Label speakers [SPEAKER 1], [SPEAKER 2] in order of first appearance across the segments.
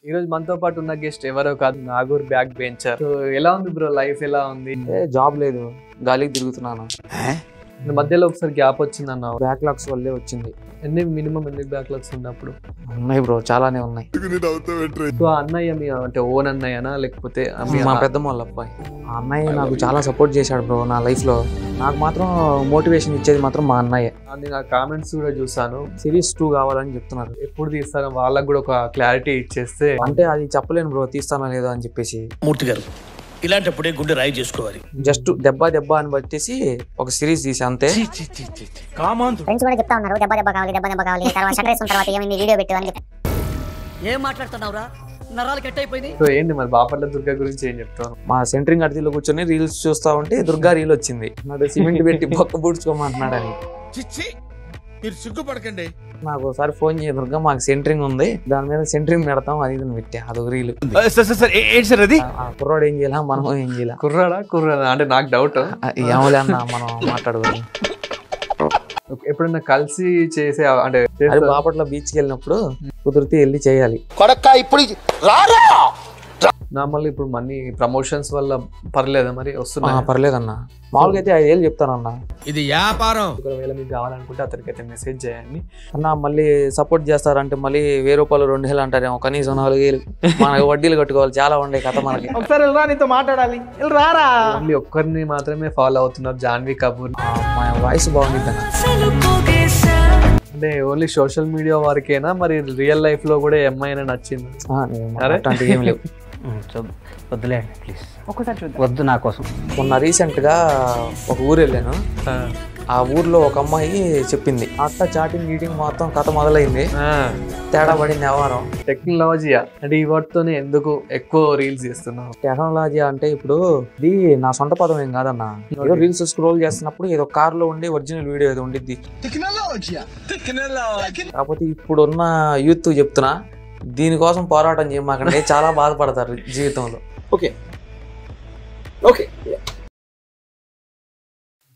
[SPEAKER 1] ఈ రోజు మనతో పాటు ఉన్న గెస్ట్ ఎవరో కాదు, నాగూర్ బ్యాక్ బెంచర్. సో ఎలా ఉంది బ్రో, లైఫ్ ఎలా ఉంది?
[SPEAKER 2] జాబ్ లేదు, గాలికి తిరుగుతున్నాను.
[SPEAKER 1] మధ్యలో ఒకసారి గ్యాప్ వచ్చింది అన్న,
[SPEAKER 2] బ్యాక్లాగ్స్ వల్లే వచ్చింది.
[SPEAKER 1] మినిమం ఎన్ని బ్యాక్లాగ్స్ ఉన్నప్పుడు?
[SPEAKER 2] ఉన్నాయి బ్రో, చాలానే ఉన్నాయి.
[SPEAKER 1] సో అన్నయ్య మీ అంటే ఓన్ అన్నయ్యనా లేకపోతే
[SPEAKER 2] మా పెద్దమ్మ వాళ్ళ అబ్బాయి. ఆ అన్నయ్య నాకు చాలా సపోర్ట్ చేశాడు బ్రో నా లైఫ్ లో. నాకు మాత్రం మోటివేషన్ ఇచ్చేది మాత్రం మా అన్నయ్య.
[SPEAKER 1] నేను ఆ కామెంట్స్ కూడా చూసాను,
[SPEAKER 2] సిరీస్ 2 కావాలని చెప్తున్నారు.
[SPEAKER 1] ఎప్పుడు తీస్తారో వాళ్ళకి కూడా ఒక క్లారిటీ ఇచ్చేస్తే.
[SPEAKER 2] అంటే అది చెప్పలేను బ్రో, తీస్తానా లేదో అని చెప్పేసి.
[SPEAKER 3] మూర్తి గారు ఇలాంటప్పుడే గుండె రాయి చేసుకోవాలి.
[SPEAKER 2] జస్ట్ దెబ్బ అని బట్టేసి ఒక సిరీస్ తీసి అంతే.
[SPEAKER 4] ఫ్రెండ్స్ కూడా చెప్తా ఉన్నారు దెబ్బ కావాలి తర్వాత షట్రేసిన తర్వాత ఏమైంది వీడియో పెట్టు అని చెప్పి.
[SPEAKER 5] ఏం మాట్లాడుతున్నావురా, నరాలు కట్ అయిపోయింది.
[SPEAKER 1] సో ఏంటి మరి బాపట్ల దుర్గా గురించి ఏం చెప్తాను?
[SPEAKER 2] మా సెంట్రింగ్ అడిలో కూర్చొని రీల్స్ చూస్తా ఉంటే దుర్గా రీల్ వచ్చింది. నాకు సిమెంట్ పెట్టి బొక్క బూడ్చుకోమంటున్నాడని.
[SPEAKER 3] మీరు సిగ్గుపడకండి.
[SPEAKER 2] నాకు ఒకసారి ఫోన్ చేయ, దుర్గా మాకు సెంట్రింగ్ ఉంది, దాని మీద సెంట్రింగ్ పెడతాం అది ఇది పెట్టా. అదొక రీల్. కుర్రాడు ఏం చేయాలా, మనం ఏం చేయాలా?
[SPEAKER 1] కుర్రాడా అంటే నాకు డౌట్.
[SPEAKER 2] ఏమోలే అన్న, మనం మాట్లాడుకోవాలి.
[SPEAKER 1] ఎప్పుడన్నా కలిసి చేసే అంటే
[SPEAKER 2] బాపట్ల బీచ్ కి వెళ్ళినప్పుడు కుదిరితే వెళ్ళి చేయాలి.
[SPEAKER 1] నార్మల్ ఇప్పుడు మనీ ప్రమోషన్స్ వల్ల పర్లేదా మరి వస్తున్నా?
[SPEAKER 2] పర్లేదన్న, మామూలుగా అయితే 5,000 చెప్తానన్న.
[SPEAKER 3] ఇది వ్యాపారం.
[SPEAKER 1] ఒకవేళ మీకు కావాలనుకుంటే అతనికైతే మెసేజ్ చేయండి
[SPEAKER 2] అన్న. మళ్ళీ సపోర్ట్ చేస్తారంటే మళ్ళీ 1,000 రూపాయలు 2,000 అంటారేమో, కనీసం 4,000 మనకి వడ్డీలు కట్టుకోవాలి. చాలా ఉండే కథ మనకి.
[SPEAKER 5] ఒకసారి నీతో మాట్లాడాలి, రారా.
[SPEAKER 1] ఓన్లీ ఒక్కరిని మాత్రమే ఫాలో అవుతున్నారు, జాన్వీ కపూర్.
[SPEAKER 2] మా వాయిస్ బాగుంది అన్న.
[SPEAKER 1] అంటే ఓన్లీ సోషల్ మీడియా వరకేనా, మరి రియల్ లైఫ్ లో కూడా అమ్మాయి నచ్చింది?
[SPEAKER 2] అట్లాంటివి ఏం లేవు.
[SPEAKER 5] వద్దులే ప్లీజ్, ఒకసారి చూద్దాం. వద్దు నా కోసం.
[SPEAKER 2] మొన్న రీసెంట్ గా ఒక ఊరు వెళ్ళాను. ఆ ఊర్లో ఒక అమ్మాయి చెప్పింది, అట్లా చాటింగ్ గీటింగ్ మొత్తం కథ మొదలైంది. తేడా పడింది వ్యవహారం.
[SPEAKER 1] టెక్నాలజీయా అంటే ఈ వాటితోనే ఎందుకు ఎక్కువ రీల్స్ చేస్తున్నావు?
[SPEAKER 2] టెక్నాలజీ అంటే ఇప్పుడు ఇది నా సొంత పదం ఏం కాదన్న. ఏదో రీల్స్ స్క్రోల్ చేస్తున్నప్పుడు ఏదో కార్ లో ఉండి ఒరిజినల్ వీడియో ఏదో ఉండిద్ది. కాకపోతే ఇప్పుడున్న యూత్ చెప్తున్నా, దీనికోసం పోరాటం చేయమాకండి, చాలా బాధపడతారు జీవితంలో. Okay okay.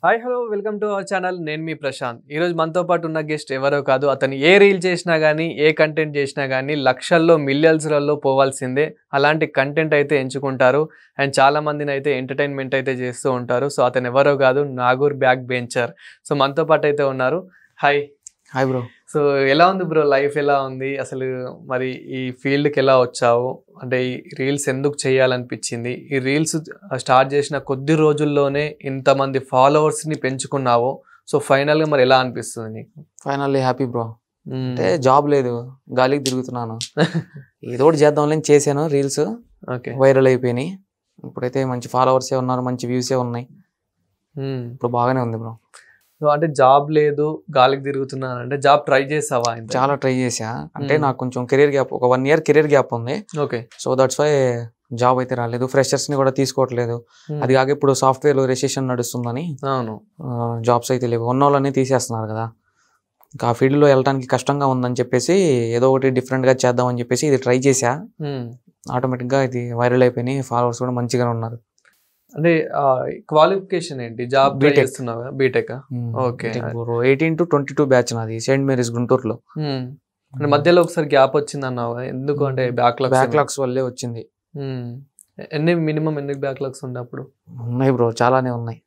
[SPEAKER 1] Hi hello, welcome to our channel. నేను మీ ప్రశాంత్. ఈరోజు మనతో పాటు ఉన్న గెస్ట్ ఎవరో కాదు, అతను ఏ రీల్ చేసినా కానీ ఏ కంటెంట్ చేసినా కానీ లక్షల్లో మిలియన్స్లలో పోవాల్సిందే. అలాంటి కంటెంట్ అయితే ఎంచుకుంటారు అండ్ చాలా మందిని అయితే ఎంటర్టైన్మెంట్ అయితే చేస్తూ ఉంటారు. సో అతను ఎవరో కాదు, నాగూర్ బ్యాక్ బెంచర్. సో మనతో పాటు అయితే ఉన్నారు. హాయ్.
[SPEAKER 2] Hi bro.
[SPEAKER 1] సో ఎలా ఉంది బ్రో, లైఫ్ ఎలా ఉంది అసలు? మరి ఈ ఫీల్డ్కి ఎలా వచ్చావు? అంటే ఈ రీల్స్ ఎందుకు చేయాలనిపించింది? ఈ రీల్స్ స్టార్ట్ చేసిన కొద్ది రోజుల్లోనే ఇంతమంది ఫాలోవర్స్ని పెంచుకున్నావు. సో ఫైనల్గా మరి ఎలా అనిపిస్తుంది నీకు?
[SPEAKER 2] Finally happy bro. అంటే జాబ్ లేదు, గాలికి తిరుగుతున్నాను. ఏదో ఒకటి చేద్దాంలే చేశాను. రీల్స్
[SPEAKER 1] ఓకే,
[SPEAKER 2] వైరల్ అయిపోయినాయి. ఇప్పుడైతే మంచి ఫాలోవర్సే ఉన్నారు, మంచి వ్యూసే ఉన్నాయి. ఇప్పుడు బాగానే ఉంది బ్రో.
[SPEAKER 1] సో అంటే జాబ్ లేదు, గాలికి తిరుగుతున్నాను అంటే జాబ్ ట్రై చేసావా?
[SPEAKER 2] చాలా ట్రై చేసా. అంటే నాకు కొంచెం కెరీర్ గ్యాప్, ఒక 1 year కెరీర్ గ్యాప్ ఉంది.
[SPEAKER 1] Okay.
[SPEAKER 2] So that's why job అయితే రాలేదు. ఫ్రెషర్స్ ని కూడా తీసుకోవట్లేదు. అది కాక ఇప్పుడు సాఫ్ట్వేర్ లో రెసెషన్ నడుస్తుందని
[SPEAKER 1] అవును
[SPEAKER 2] జాబ్స్ అయితే లేవు. ఉన్న వాళ్ళని తీసేస్తున్నారు కదా. ఇంకా ఆ ఫీల్డ్ లో వెళ్ళడానికి కష్టంగా ఉందని చెప్పేసి ఏదో ఒకటి డిఫరెంట్ గా చేద్దామని చెప్పేసి ఇది ట్రై చేసా. ఆటోమేటిక్ గా ఇది వైరల్ అయిపోయినాయి. ఫాలోవర్స్ కూడా మంచిగానే ఉన్నారు.
[SPEAKER 1] అంటే క్వాలిఫికేషన్ ఏంటి? జాబ్ చేస్తున్నావా? బీటెక్. ఓకే.
[SPEAKER 2] 18 to 22 బ్యాచ్ నాది, సెయింట్ మేరీస్ గుంటూరులో.
[SPEAKER 1] అంటే మధ్యలో ఒకసారి గ్యాప్ వచ్చింది అన్నావు, ఎందుకు? అంటే
[SPEAKER 2] బ్యాక్లాగ్స్ వల్లే వచ్చింది.
[SPEAKER 1] మినిమం ఎన్ని బ్యాక్లాగ్స్ ఉండే అప్పుడు?
[SPEAKER 2] ఉన్నాయి బ్రో, చాలానే ఉన్నాయి.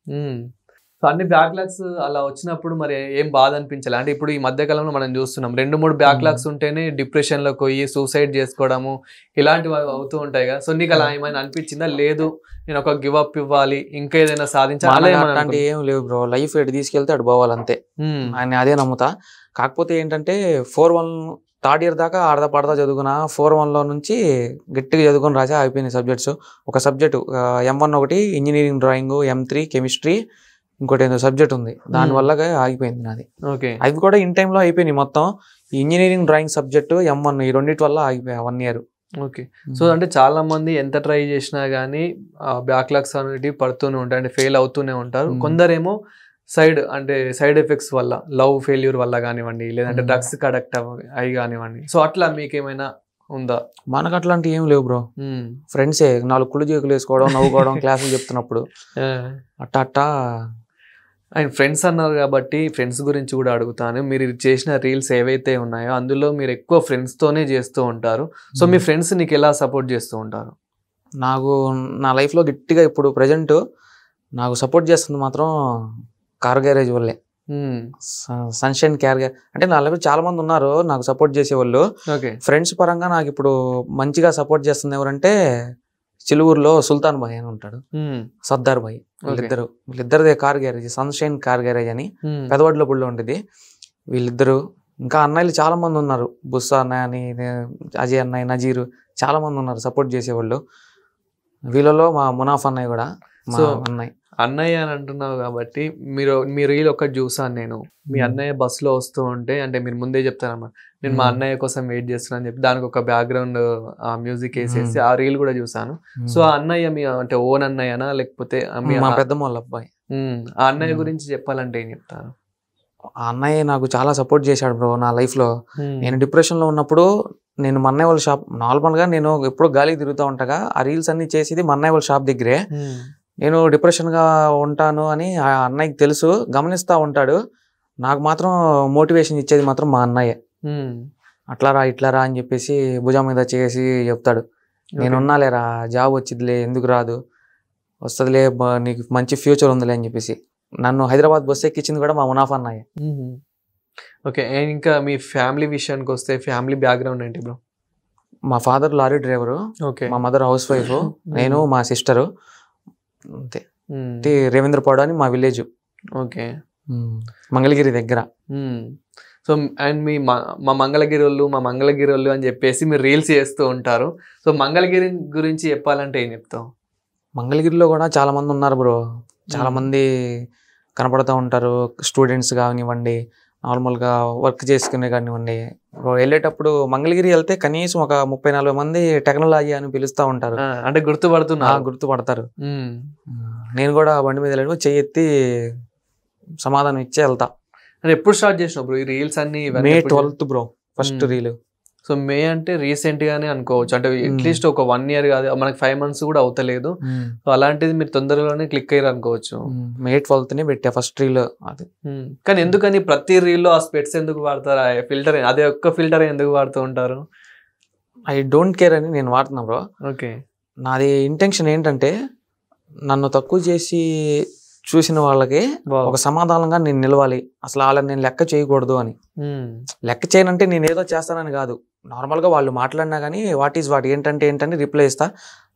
[SPEAKER 1] సో అన్ని బ్యాక్లాగ్స్ అలా వచ్చినప్పుడు మరి ఏం బాధ అనిపించాలి? అంటే ఇప్పుడు ఈ మధ్య కాలంలో మనం చూస్తున్నాం 2-3 బ్యాక్లాగ్స్ ఉంటేనే డిప్రెషన్ లోకి పోయి సూసైడ్ చేసుకోవడము ఇలాంటివి అవుతూ ఉంటాయి కదా. సో నీకు అలా ఏమైనా అనిపించిందా? లేదు నేను ఒక గివ్ అప్ ఇవ్వాలి, ఇంకా ఏదైనా సాధించాలి
[SPEAKER 2] అంటే ఏం లేవు బ్రో. లైఫ్ ఎటు తీసుకెళ్తే అటు పోవాలంతే. ఆయన అదే నమ్ముతా. కాకపోతే ఏంటంటే 4-1 థర్డ్ ఇయర్ దాకా ఆడదా పడదా చదువుకున్నా. 4-1లో నుంచి గట్టిగా చదువుకొని రాసా, అయిపోయినాయి సబ్జెక్ట్స్. ఒక సబ్జెక్టు M1 ఒకటి ఇంజనీరింగ్ డ్రాయింగ్, M3 కెమిస్ట్రీ, ఇంకోటి ఏదో సబ్జెక్ట్ ఉంది, దానివల్ల ఆగిపోయింది నాది.
[SPEAKER 1] ఓకే.
[SPEAKER 2] అవి కూడా ఇన్ టైంలో అయిపోయినాయి మొత్తం. ఈ ఇంజనీరింగ్ డ్రాయింగ్ సబ్జెక్టు M1 ఈ రెండింటి వల్ల ఆగిపోయా 1 year.
[SPEAKER 1] ఓకే. సో అంటే చాలా మంది ఎంత ట్రై చేసినా కానీ బ్యాక్లాగ్స్ అనేవి పడుతూనే ఉంటాయి, అంటే ఫెయిల్ అవుతూనే ఉంటారు. కొందరేమో సైడ్ ఎఫెక్ట్స్ వల్ల, లవ్ ఫెయిల్యూర్ వల్ల కానివ్వండి, లేదంటే డ్రగ్స్ కడక్ట్ అయ్యి కానివ్వండి. సో అట్లా మీకేమైనా ఉందా?
[SPEAKER 2] మనకు అట్లాంటివి ఏం లేవు బ్రో. ఫ్రెండ్సే 4 కుళ్ళు జీకులు వేసుకోవడం, నవ్వుకోవడం క్లాసులు చెప్తున్నప్పుడు అట్టా
[SPEAKER 1] అండ్ ఫ్రెండ్స్ అన్నారు కాబట్టి ఫ్రెండ్స్ గురించి కూడా అడుగుతాను. మీరు చేసిన రీల్స్ ఏవైతే ఉన్నాయో అందులో మీరు ఎక్కువ ఫ్రెండ్స్తోనే చేస్తూ ఉంటారు. సో మీ ఫ్రెండ్స్ నీకు ఎలా సపోర్ట్ చేస్తూ ఉంటారు?
[SPEAKER 2] నాకు నా లైఫ్లో గట్టిగా ఇప్పుడు ప్రజెంట్ నాకు సపోర్ట్ చేస్తుంది మాత్రం కార్ గ్యారేజ్ వాళ్ళే. సన్షైన్ క్యార్ అంటే నా లైఫ్ చాలా మంది ఉన్నారు నాకు సపోర్ట్ చేసేవాళ్ళు.
[SPEAKER 1] ఓకే.
[SPEAKER 2] ఫ్రెండ్స్ పరంగా నాకు ఇప్పుడు మంచిగా సపోర్ట్ చేస్తుంది ఎవరంటే చిలుగురులో సుల్తాన్ భాయ్ అని ఉంటాడు, సర్దార్ భాయ్, వీళ్ళిద్దరిదే car garage, Sunshine car garage అని పెదవాడిలో పుల్లో ఉంటుంది. వీళ్ళిద్దరు ఇంకా అన్నయ్యలు చాలా మంది ఉన్నారు, బుస్సా అన్నయ్య అని, అజయ్ అన్నయ్య, నజీరు, చాలా మంది ఉన్నారు సపోర్ట్ చేసేవాళ్ళు. వీళ్ళలో మా మునాఫ్ అన్నయ్య కూడా
[SPEAKER 1] అన్నయ్య అని అంటున్నావు కాబట్టి మీ రీల్ ఒకటి చూసాను నేను. మీ అన్నయ్య బస్సులో వస్తూ ఉంటే అంటే మీరు ముందే చెప్తారన్నమాట, నేను మా అన్నయ్య కోసం వెయిట్ చేస్తున్నా అని చెప్పి దానికి ఒక బ్యాక్గ్రౌండ్ మ్యూజిక్ వేసేసి ఆ రీల్ కూడా చూసాను. సో ఆ అన్నయ్య మీ అంటే ఓన్ అన్నయ్యనా లేకపోతే
[SPEAKER 2] మా పెద్దమ్మ వాళ్ళ అబ్బాయి?
[SPEAKER 1] ఆ అన్నయ్య గురించి చెప్పాలంటే ఏం చెప్తారు?
[SPEAKER 2] ఆ అన్నయ్య నాకు చాలా సపోర్ట్ చేశాడు బ్రో నా లైఫ్ లో. నేను డిప్రెషన్ లో ఉన్నప్పుడు నేను మా అన్నయ్య వాళ్ళ షాప్, నార్మల్ గా నేను ఎప్పుడో గాలికి తిరుగుతూ ఉంటాగా, ఆ రీల్స్ అన్ని చేసేది మా అన్నయ్య వాళ్ళ షాప్ దగ్గరే. నేను డిప్రెషన్ గా ఉంటాను అని ఆ అన్నయ్యకి తెలుసు, గమనిస్తూ ఉంటాడు. నాకు మాత్రం మోటివేషన్ ఇచ్చేది మాత్రం మా అన్నయ్య. అట్లారా ఇట్లారా అని చెప్పేసి భుజం మీద చేసి చెప్తాడు, నేనున్నాలేరా, జాబ్ వచ్చిందిలే, ఎందుకు రాదు, వస్తుందిలే, నీకు మంచి ఫ్యూచర్ ఉందిలే అని చెప్పేసి నన్ను హైదరాబాద్ బస్సు ఎక్కించింది కూడా మా మునాఫ్ అన్నయ్య.
[SPEAKER 1] ఓకే. ఇంకా మీ ఫ్యామిలీ విషయానికి వస్తే ఫ్యామిలీ బ్యాక్గ్రౌండ్ ఏంటి బ్రో?
[SPEAKER 2] మా ఫాదర్ లారీ డ్రైవరు, మా మదర్ హౌస్ వైఫ్, నేను మా సిస్టరు అంతే. రేవేంద్రపాడు అని మా విలేజ్.
[SPEAKER 1] ఓకే.
[SPEAKER 2] మంగళగిరి దగ్గర.
[SPEAKER 1] సో అండ్ మా మంగళగిరి వాళ్ళు అని చెప్పేసి మీరు రీల్స్ చేస్తూ ఉంటారు. సో మంగళగిరి గురించి చెప్పాలంటే ఏం చెప్తావు?
[SPEAKER 2] మంగళగిరిలో కూడా చాలా మంది ఉన్నారు బ్రో, చాలా మంది కనపడుతూ ఉంటారు. స్టూడెంట్స్ కానివ్వండి, నార్మల్గా వర్క్ చేసుకునే కానివ్వండి. వెళ్ళేటప్పుడు మంగళగిరి వెళ్తే కనీసం ఒక 30-40 మంది టెక్నాలజీ అని పిలుస్తూ ఉంటారు.
[SPEAKER 1] అంటే
[SPEAKER 2] గుర్తుపడతారు. నేను కూడా బండి మీద వెళ్ళి చెయ్యి ఎత్తి సమాధానం ఇచ్చే వెళ్తా.
[SPEAKER 1] అంటే ఎప్పుడు స్టార్ట్ చేసినావు బ్రో ఈ రీల్స్ అన్ని?
[SPEAKER 2] May 12th bro first reel.
[SPEAKER 1] So May అంటే రీసెంట్ గానే అనుకోవచ్చు, అంటే అట్లీస్ట్ ఒక 1 year కాదు, మనకి 5 months కూడా అవుతలేదు. సో అలాంటిది మీరు తొందరలోనే క్లిక్ అయ్యారు అనుకోవచ్చు.
[SPEAKER 2] May 12th పెట్టా ఫస్ట్ రీల్ అది.
[SPEAKER 1] కానీ ఎందుకని ప్రతి రీల్లో ఆ స్పెట్స్ ఎందుకు వాడతారు? ఫిల్టర్ అదే ఒక్క ఫిల్టర్ ఎందుకు వాడుతూ ఉంటారు?
[SPEAKER 2] ఐ డోంట్ కేర్ అని నేను వాడుతున్నా బ్రో.
[SPEAKER 1] ఓకే.
[SPEAKER 2] నాది ఇంటెన్షన్ ఏంటంటే నన్ను తక్కువ చేసి చూసిన వాళ్ళకి ఒక సమాధానంగా నేను నిలవాలి, అసలు వాళ్ళని నేను లెక్క చేయకూడదు అని. లెక్క చేయనంటే నేను ఏదో చేస్తానని కాదు, నార్మల్గా వాళ్ళు మాట్లాడినా కానీ వాట్ ఏంటంటే రిప్లై ఇస్తా.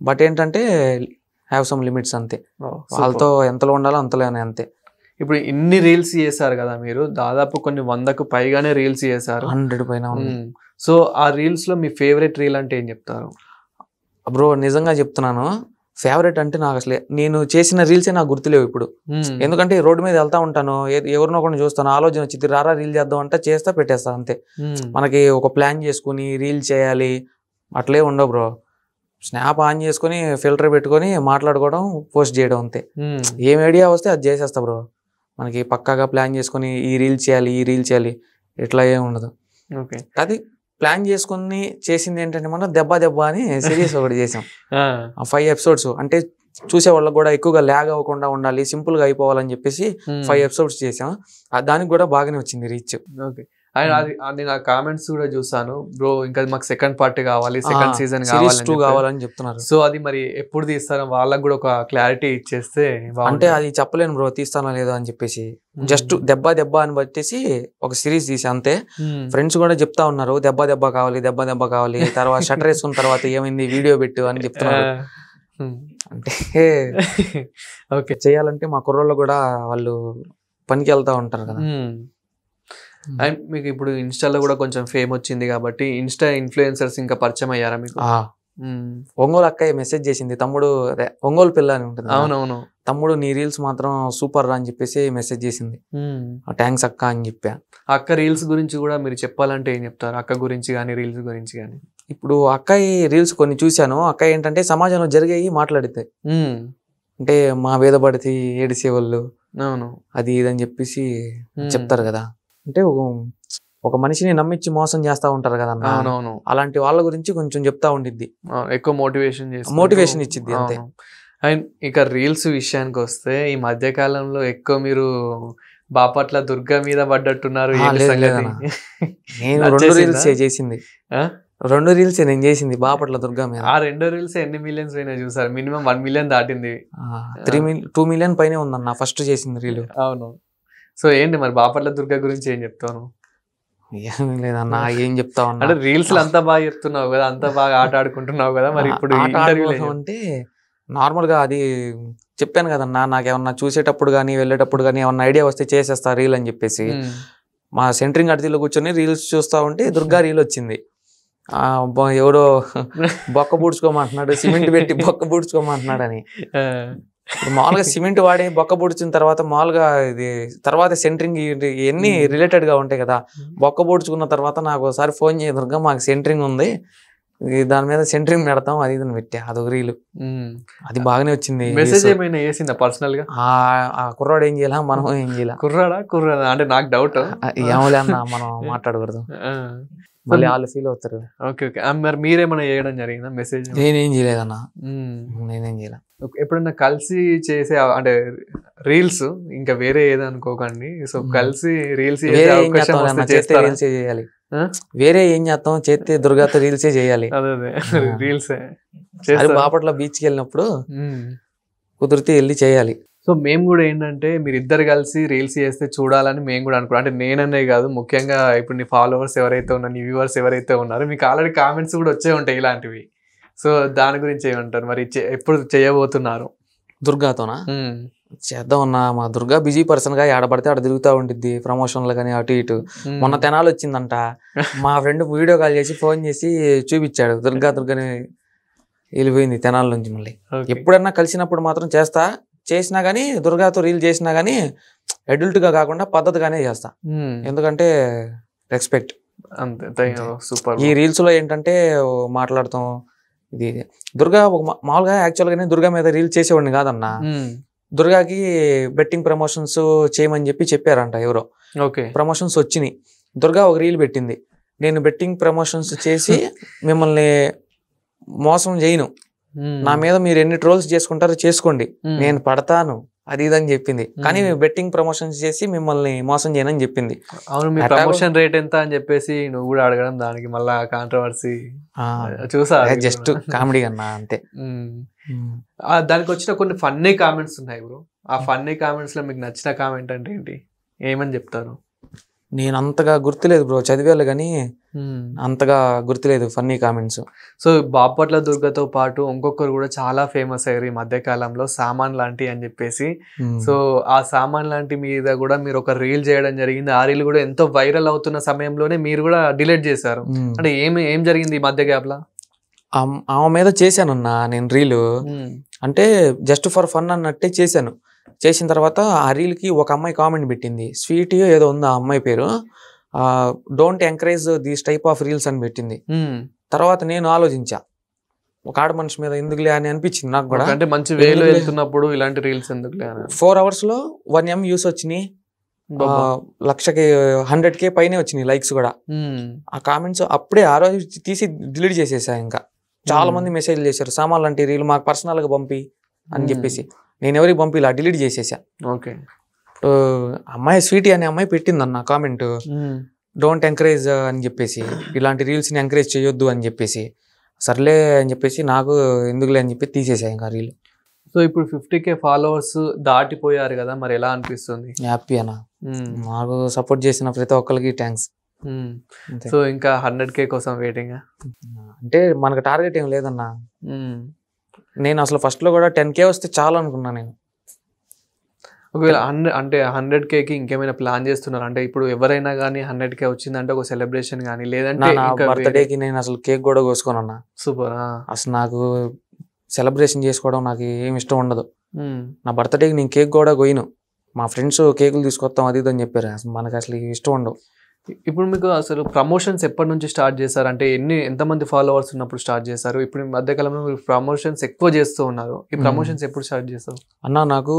[SPEAKER 2] బట్ ఏంటంటే హ్యావ్ సమ్ లిమిట్స్ అంతే. వాళ్ళతో ఎంతలో ఉండాలో అంతలోనే అంతే.
[SPEAKER 1] ఇప్పుడు ఇన్ని రీల్స్ చేశారు కదా మీరు, దాదాపు కొన్ని 100కు పైగానే రీల్స్ చేశారు.
[SPEAKER 2] 100 పైన.
[SPEAKER 1] సో ఆ రీల్స్ లో మీ ఫేవరెట్ రీల్ అంటే ఏం చెప్తారు
[SPEAKER 2] బ్రో? నిజంగా చెప్తున్నాను, ఫేవరెట్ అంటే నాకు అసలే నేను చేసిన రీల్సే నాకు గుర్తులేవు ఇప్పుడు. ఎందుకంటే రోడ్డు మీద వెళ్తా ఉంటాను, ఎవరినో ఒకరిని చూస్తాను, ఆలోచన వచ్చింది రారా రీల్ చేద్దాం అంటే చేస్తా, పెట్టేస్తా అంతే. మనకి ఒక ప్లాన్ చేసుకుని రీల్ చేయాలి అట్లే ఉండవు బ్రో. స్నాప్ ఆన్ చేసుకుని ఫిల్టర్ పెట్టుకొని మాట్లాడుకోవడం, పోస్ట్ చేయడం అంతే. ఏం ఐడియా వస్తే అది చేసేస్తా బ్రో. మనకి పక్కాగా ప్లాన్ చేసుకుని ఈ రీల్ చేయాలి ఇట్లా ఏమి ఉండదు.
[SPEAKER 1] ఓకే.
[SPEAKER 2] అది ప్లాన్ చేసుకుని చేసింది ఏంటంటే మనం దెబ్బ అని సిరీస్ ఒకటి చేసాం. 5 episodes. అంటే చూసే వాళ్ళకి కూడా ఎక్కువగా ల్యాగ్ అవ్వకుండా ఉండాలి, సింపుల్ గా అయిపోవాలని చెప్పేసి 5 episodes చేసాం. దానికి కూడా బాగానే వచ్చింది రీచ్.
[SPEAKER 1] ఓకే. నేను ఆ కామెంట్స్ కూడా చూసాను బ్రో, ఇంకా మాకు సెకండ్ పార్ట్ కావాలి, సెకండ్ సీజన్
[SPEAKER 2] కావాలని చెప్తున్నారు.
[SPEAKER 1] సో అది మరి ఎప్పుడు తీస్తారో వాళ్ళకి కూడా ఒక క్లారిటీ ఇచ్చేస్తే.
[SPEAKER 2] అంటే అది చెప్పలేను బ్రో తీస్తానో లేదో అని చెప్పేసి, జస్ట్ దెబ్బ అని బట్టేసి ఒక సిరీస్ తీసి అంతే. ఫ్రెండ్స్ కూడా చెప్తా ఉన్నారు దెబ్బ కావాలి, తర్వాత షట్టర్ వేసుకున్న తర్వాత ఏమైంది వీడియో పెట్టు అని చెప్తున్నారు. అంటే ఓకే, చేయాలంటే మా కుర్రోళ్ళు కూడా వాళ్ళు పనికి వెళ్తా ఉంటారు కదా.
[SPEAKER 1] అండ్ మీకు ఇప్పుడు ఇన్స్టాలో కూడా కొంచెం ఫేమ్ వచ్చింది కాబట్టి ఇన్స్టా ఇన్ఫ్లుయెన్సర్స్ ఇంకా పరిచయం అయ్యారా మీకు?
[SPEAKER 2] ఒంగోలు అక్కయ్య మెసేజ్ చేసింది, తమ్ముడు అదే ఒంగోలు పిల్ల అని ఉంటుంది.
[SPEAKER 1] అవునవును.
[SPEAKER 2] తమ్ముడు నీ రీల్స్ మాత్రం సూపర్ రా అని చెప్పేసి మెసేజ్ చేసింది. థ్యాంక్స్ అక్క అని చెప్పా.
[SPEAKER 1] అక్క రీల్స్ గురించి కూడా మీరు చెప్పాలంటే ఏం చెప్తారు? అక్క గురించి కానీ రీల్స్ గురించి కానీ.
[SPEAKER 2] ఇప్పుడు అక్కయ్య రీల్స్ కొన్ని చూశాను. అక్క ఏంటంటే సమాజంలో జరిగాయి మాట్లాడితే, అంటే మా వేదపడితే ఏడిసేవాళ్ళు అది ఇదని చెప్పేసి చెప్తారు కదా. అంటే ఒక మనిషిని నమ్మించి మోసం చేస్తా ఉంటారు కదా, అలాంటి వాళ్ళ గురించి కొంచెం చెప్తా ఉండిద్ది.
[SPEAKER 1] ఎక్కువ మోటివేషన్ ఇచ్చిద్ది అంతే. అండ్ ఇక రీల్స్ విషయానికి వస్తే ఈ మధ్య కాలంలో ఎక్కువ మీరు బాపట్ల దుర్గా మీద పడ్డట్టున్నారు. ఏంటి
[SPEAKER 2] లేదు
[SPEAKER 1] సంగతి?
[SPEAKER 2] లేదన్నా, నేను
[SPEAKER 1] నచ్చేసిందా?
[SPEAKER 2] 2 రీల్స్ చేసింది,
[SPEAKER 1] ఆ?
[SPEAKER 2] 2 రీల్స్ నేను చేసింది బాపట్ల దుర్గా మీద.
[SPEAKER 1] ఆ 2 రీల్స్ ఎన్ని మిలియన్స్ అయినా చూసారు? మినిమం 1 మిలియన్ దాటింది.
[SPEAKER 2] 2 మిలియన్ పైనే ఉందన్న ఫస్ట్ చేసింది రీల్.
[SPEAKER 1] అవును. సో ఏంటి మరి బాపట్ల దుర్గా గురించి ఏం చెప్తాను?
[SPEAKER 2] ఏం లేదన్నా, ఏం చెప్తా ఉన్నా
[SPEAKER 1] అంటే రీల్స్ అంతా బాగా చెప్తున్నావు కదా, అంతా బాగా ఆట ఆడుకుంటున్నావు కదా, మరి ఇప్పుడు
[SPEAKER 2] ఆట
[SPEAKER 1] ఇంటర్వ్యూలో
[SPEAKER 2] ఆడుకోవడం అంటే నార్మల్గా అది చెప్పాను కదన్నా, నాకేమన్నా చూసేటప్పుడు కానీ వెళ్ళేటప్పుడు కానీ ఏమన్నా ఐడియా వస్తే చేసేస్తా రీల్ అని చెప్పేసి మా సెంట్రింగ్ అడితిలో కూర్చొని రీల్స్ చూస్తా ఉంటే దుర్గా రీల్ వచ్చింది. ఎవడో బొక్క పూడ్చుకోమంటున్నాడు, సిమెంట్ పెట్టి బొక్క పూడ్చుకోమంటున్నాడు అని. ఇప్పుడు మామూలుగా సిమెంట్ వాడి బొక్క పూడ్చిన తర్వాత మామూలుగా ఇది తర్వాత సెంట్రింగ్ ఇవన్నీ రిలేటెడ్ గా ఉంటాయి కదా. బొక్క పూడ్చుకున్న తర్వాత నాకు ఒకసారి ఫోన్ చేయ దుర్గా మాకు సెంట్రింగ్ ఉంది, దాని మీద సెంట్రింగ్ పెడతాం అది ఇది అని పెట్టా. అదొక రీలు, అది బాగానే వచ్చింది.
[SPEAKER 1] మెసేజ్ ఏమైనా చేసిందా పర్సనల్ గా?
[SPEAKER 2] ఆ కుర్రాడు ఏం చేయాలా, మనం ఏం చేయాలా?
[SPEAKER 1] కుర్రాడా అంటే నాకు డౌట్.
[SPEAKER 2] ఏమలే అన్న, మనం మాట్లాడకూడదు, మళ్ళీ వాళ్ళు ఫీల్ అవుతారు.
[SPEAKER 1] Okay okay. మరి మీరేమైనా చేయడం జరిగిందా మెసేజ్?
[SPEAKER 2] నేనేం చేయలేదన్నా, నేనేం చేయలే.
[SPEAKER 1] ఎప్పుడన్నా కలిసి చేసే అంటే రీల్స్ ఇంకా వేరే ఏదనుకోకండి, సో కలిసి రీల్స్ చేసే అవకాశం వస్తే చేస్తారా?
[SPEAKER 2] రీల్సే చేయాలి, వేరే ఏం చేస్తాం, చేస్తే దుర్గాతో రీల్సే చేయాలి.
[SPEAKER 1] అదే రీల్స్
[SPEAKER 2] అది బాపట్ల బీచ్కి వెళ్ళినప్పుడు కుదిరితే వెళ్ళి చేయాలి.
[SPEAKER 1] సో మేము కూడా ఏంటంటే మీరు ఇద్దరు కలిసి రీల్స్ చేస్తే చూడాలని మేము కూడా అనుకున్నాం. అంటే నేననే కాదు, ముఖ్యంగా ఇప్పుడు నీ ఫాలోవర్స్ ఎవరైతే ఉన్నారు, నీ వ్యూవర్స్ ఎవరైతే ఉన్నారో మీకు ఆల్రెడీ కామెంట్స్ కూడా వచ్చే ఉంటాయి ఇలాంటివి. సో దాని గురించి ఏమంటారు మరి, ఎప్పుడు చేయబోతున్నారు?
[SPEAKER 2] దుర్గాతోనా? చేద్దాం అన్నా, మా దుర్గా బిజీ పర్సన్ గా ఆడపడితే ఆడ తిరుగుతూ ఉండిద్ది ప్రమోషన్లు కానీ అటు ఇటు. మొన్న తెనాలు వచ్చిందంట, మా ఫ్రెండ్ వీడియో కాల్ చేసి ఫోన్ చేసి చూపించాడు, దుర్గాని వెళ్ళిపోయింది తెనాల నుంచి. మళ్ళీ ఎప్పుడన్నా కలిసినప్పుడు మాత్రం చేసినా గానీ దుర్గాతో రీల్ చేసినా గానీ అడల్ట్ గా కాకుండా పద్ధతిగానే చేస్తా, ఎందుకంటే రెస్పెక్ట్.
[SPEAKER 1] సూపర్.
[SPEAKER 2] ఈ రీల్స్ లో ఏంటంటే మాట్లాడతాం, ఇది దుర్గా మామూలుగా యాక్చువల్గానే దుర్గా మీద రీల్ చేసేవాడిని కాదన్నా. దుర్గాకి బెట్టింగ్ ప్రమోషన్స్ చేయమని చెప్పారంట ఎవరో, ప్రమోషన్స్ వచ్చినాయి. దుర్గా ఒక రీల్ పెట్టింది, నేను బెట్టింగ్ ప్రమోషన్స్ చేసి మిమ్మల్ని మోసం చేయను, నా మీద మీరు ఎన్ని ట్రోల్స్ చేసుకుంటారో చేసుకోండి, నేను పడతాను అది ఇదని చెప్పింది. కానీ బెట్టింగ్ ప్రమోషన్స్ చేసి మిమ్మల్ని మోసం చేయనని చెప్పింది.
[SPEAKER 1] అవును, మీ ప్రమోషన్ రేట్ ఎంత అని చెప్పేసి నువ్వు కూడా అడగడం, దానికి మళ్ళా కాంట్రవర్సీ చూసా.
[SPEAKER 2] జస్ట్ కామెడీ అన్నా అంతే.
[SPEAKER 1] దానికి వచ్చిన కొన్ని ఫన్నీ కామెంట్స్ ఉన్నాయి బ్రో. ఆ ఫన్నీ కామెంట్స్ లో మీకు నచ్చిన కామెంట్ అంటే ఏంటి, ఏమని చెప్తారు?
[SPEAKER 2] నేను అంతగా గుర్తులేదు బ్రో, చదివేళ్ళు కానీ అంతగా గుర్తులేదు ఫన్నీ కామెంట్స్.
[SPEAKER 1] సో బాపట్ల దుర్గతో పాటు ఇంకొకరు కూడా చాలా ఫేమస్ అయ్యారు ఈ మధ్య కాలంలో, సామాన్ లాంటి అని చెప్పేసి. సో ఆ సామాన్ లాంటి మీద కూడా మీరు ఒక రీల్ చేయడం జరిగింది. ఆ రీల్ కూడా ఎంతో వైరల్ అవుతున్న సమయంలోనే మీరు కూడా డిలీట్ చేశారు. అంటే ఏం జరిగింది ఈ మధ్య గ్యాప్ లా?
[SPEAKER 2] ఆమె మీద చేశానన్నా నేను రీలు, అంటే జస్ట్ ఫర్ ఫన్ అన్నట్టే చేశాను. చేసిన తర్వాత ఆ రీల్కి ఒక అమ్మాయి కామెంట్ పెట్టింది, స్వీట్ ఏదో ఉంది ఆ అమ్మాయి పేరు, don't encourage these type of reels అని పెట్టింది. తర్వాత నేను ఆలోచించా, ఒక ఆడ మనిషి మీద ఎందుకులే అని అనిపించింది నాకు కూడా.
[SPEAKER 1] అంటే మంచి వేలో వెళ్తున్నప్పుడు ఇలాంటి రీల్స్ ఎందుకులే.
[SPEAKER 2] 4 hours లో 1 M వ్యూస్ వచ్చినాయి, 100K పైనే వచ్చినాయి లైక్స్ కూడా. ఆ కామెంట్స్ అప్పుడే ఆ రోజు తీసి డిలీట్ చేసేసా. ఇంకా చాలా మంది మెసేజ్లు చేశారు, సామాన్ లాంటి రీల్ మాకు పర్సనల్ గా పంపి అని చెప్పేసి. నేను ఎవరికి పంపి ఇలా డిలీట్ చేసేసా.
[SPEAKER 1] ఓకే.
[SPEAKER 2] అమ్మాయి స్వీటీ అనే అమ్మాయి పెట్టిందన్న కామెంట్, డోంట్ ఎంకరేజ్ అని చెప్పేసి, ఇలాంటి రీల్స్ ని ఎంకరేజ్ చేయొద్దు అని చెప్పేసి. సర్లే అని చెప్పేసి నాకు ఎందుకులే అని చెప్పి తీసేసా ఇంకా రీల్.
[SPEAKER 1] సో ఇప్పుడు 50K ఫాలోవర్స్ దాటిపోయారు కదా, మరి ఎలా అనిపిస్తుంది?
[SPEAKER 2] హ్యాపీ అన్న, నాకు సపోర్ట్ చేసిన ప్రతి ఒక్కరికి థ్యాంక్స్.
[SPEAKER 1] సో ఇంకా 100K కోసం వెయిటింగ్?
[SPEAKER 2] అంటే మనకు టార్గెట్ ఏం లేదన్నా. నేను అసలు ఫస్ట్ లో కూడా 10K వస్తే చాలు అనుకున్నా నేను.
[SPEAKER 1] ఒకవేళ 100Kకి ఇంకేమైనా ప్లాన్ చేస్తున్నారు అంటే? ఇప్పుడు ఎవరైనా కానీ 100K వచ్చిందంటే ఒక సెలబ్రేషన్ కానీ, లేదంటే
[SPEAKER 2] బర్త్డేకి నేను అసలు కేక్ కూడా కోసుకోనన్నా.
[SPEAKER 1] సూపర్. అసలు
[SPEAKER 2] నాకు సెలబ్రేషన్ చేసుకోవడం నాకు ఏం ఇష్టం ఉండదు. నా బర్త్డేకి నేను కేక్ కూడా కోయను. మా ఫ్రెండ్స్ కేకులు తీసుకొస్తాం అది ఇది అని చెప్పారు, అసలు మనకు అసలు ఇష్టం ఉండవు.
[SPEAKER 1] ఇప్పుడు మీకు అసలు ప్రమోషన్స్ ఎప్పటి నుంచి స్టార్ట్ చేశారు? అంటే ఎంతమంది ఫాలోవర్స్ ఉన్నప్పుడు స్టార్ట్ చేశారు? ఇప్పుడు ఈ మధ్యకాలంలో మీరు ప్రమోషన్స్ ఎక్కువ చేస్తూ ఉన్నారు, ఈ ప్రమోషన్స్ ఎప్పుడు స్టార్ట్ చేస్తారు?
[SPEAKER 2] అన్న నాకు